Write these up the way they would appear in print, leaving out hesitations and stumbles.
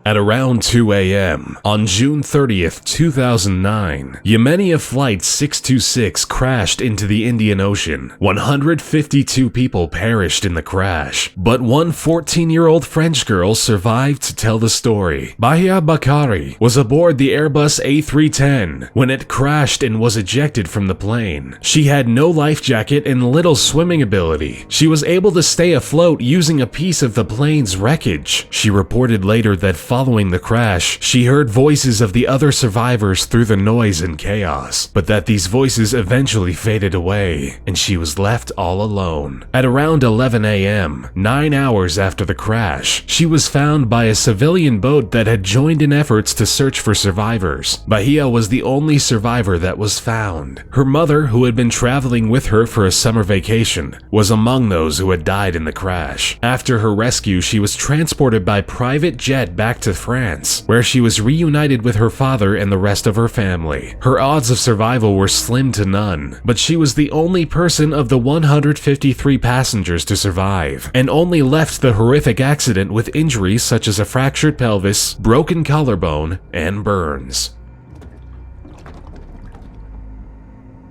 At around 2 a.m. on June 30th, 2009, Yemenia Flight 626 crashed into the Indian Ocean. 152 people perished in the crash, but one 14-year-old French girl survived to tell the story. Bahia Bakari was aboard the Airbus A310 when it crashed and was ejected from the plane. She had no life jacket and little swimming ability. She was able to stay afloat using a piece of the plane's wreckage. She reported later that following the crash, she heard voices of the other survivors through the noise and chaos, but that these voices eventually faded away, and she was left all alone. At around 11 a.m., 9 hours after the crash, she was found by a civilian boat that had joined in efforts to search for survivors. Bahia was the only survivor that was found. Her mother, who had been traveling with her for a summer vacation, was among those who had died in the crash. After her rescue, she was transported by private jet back to France, where she was reunited with her father and the rest of her family. Her odds of survival were slim to none, but she was the only person of the 153 passengers to survive, and only left the horrific accident with injuries such as a fractured pelvis, broken collarbone, and burns.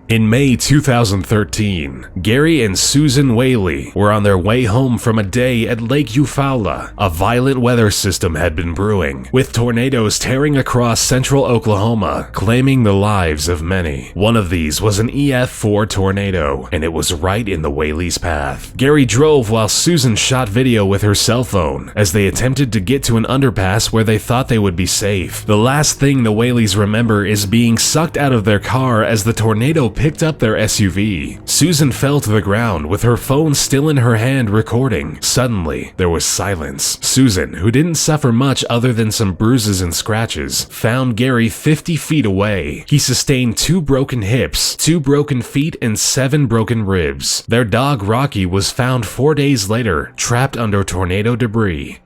In May 2013, Gary and Susan Whaley were on their way home from a day at Lake Eufaula. A violent weather system had been brewing, with tornadoes tearing across central Oklahoma, claiming the lives of many. One of these was an EF4 tornado, and it was right in the Whaley's path. Gary drove while Susan shot video with her cell phone as they attempted to get to an underpass where they thought they would be safe. The last thing the Whaleys remember is being sucked out of their car as the tornado picked up their SUV. Susan fell to the ground with her phone still in her hand recording. Suddenly, there was silence. Susan, who didn't suffer much other than some bruises and scratches, found Gary 50 feet away. He sustained 2 broken hips, 2 broken feet, and 7 broken ribs. Their dog Rocky was found 4 days later, trapped under tornado debris.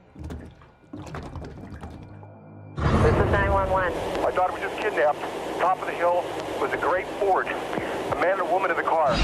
This is 911. My daughter was just kidnapped. Top of the hill was a great ford. A man and a woman in the car.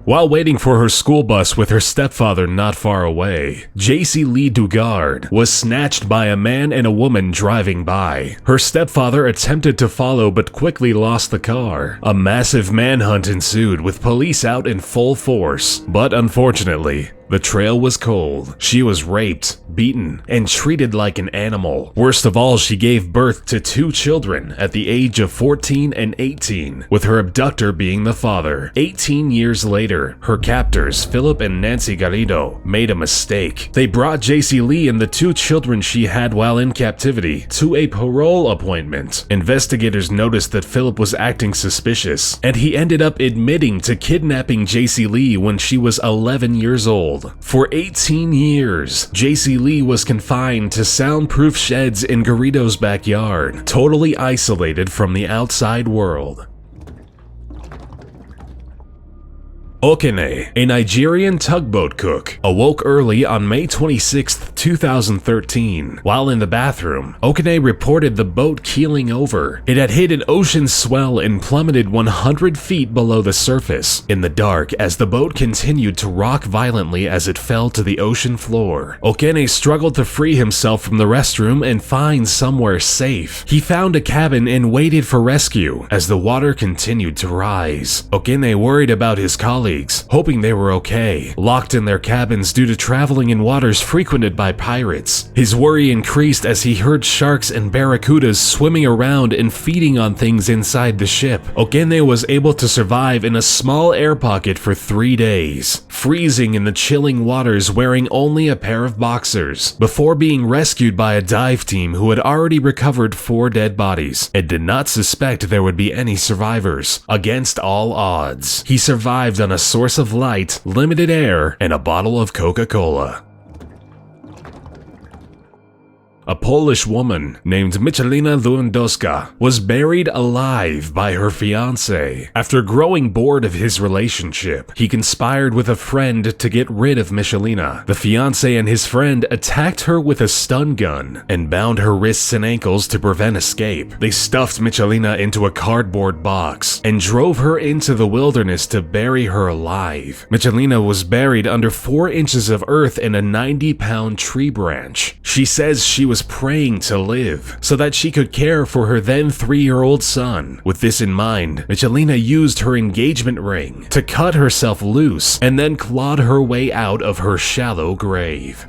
While waiting for her school bus with her stepfather not far away, JC Lee Dugard was snatched by a man and a woman driving by. Her stepfather attempted to follow but quickly lost the car. A massive manhunt ensued with police out in full force, but unfortunately, the trail was cold. She was raped, beaten, and treated like an animal. Worst of all, she gave birth to 2 children at the age of 14 and 18, with her abductor being the father. 18 years later, her captors, Philip and Nancy Garrido, made a mistake. They brought JC Lee and the 2 children she had while in captivity to a parole appointment. Investigators noticed that Philip was acting suspicious, and he ended up admitting to kidnapping JC Lee when she was 11 years old. For 18 years, JC Lee was confined to soundproof sheds in Garrido's backyard, totally isolated from the outside world. Okene, a Nigerian tugboat cook, awoke early on May 26, 2013. While in the bathroom, Okene reported the boat keeling over. It had hit an ocean swell and plummeted 100 feet below the surface in the dark as the boat continued to rock violently as it fell to the ocean floor. Okene struggled to free himself from the restroom and find somewhere safe. He found a cabin and waited for rescue as the water continued to rise. Okene worried about his colleagues, hoping they were okay, locked in their cabins due to traveling in waters frequented by pirates. His worry increased as he heard sharks and barracudas swimming around and feeding on things inside the ship. Okene was able to survive in a small air pocket for 3 days, freezing in the chilling waters wearing only a pair of boxers, before being rescued by a dive team who had already recovered 4 dead bodies and did not suspect there would be any survivors. Against all odds, he survived on a source of light, limited air, and a bottle of Coca-Cola. A Polish woman named Michalina Lewandowska was buried alive by her fiancé. After growing bored of his relationship, he conspired with a friend to get rid of Michalina. The fiancé and his friend attacked her with a stun gun and bound her wrists and ankles to prevent escape. They stuffed Michalina into a cardboard box and drove her into the wilderness to bury her alive. Michalina was buried under 4 inches of earth in a 90-pound tree branch. She says she was praying to live so that she could care for her then 3-year-old son. With this in mind, Michalina used her engagement ring to cut herself loose and then clawed her way out of her shallow grave.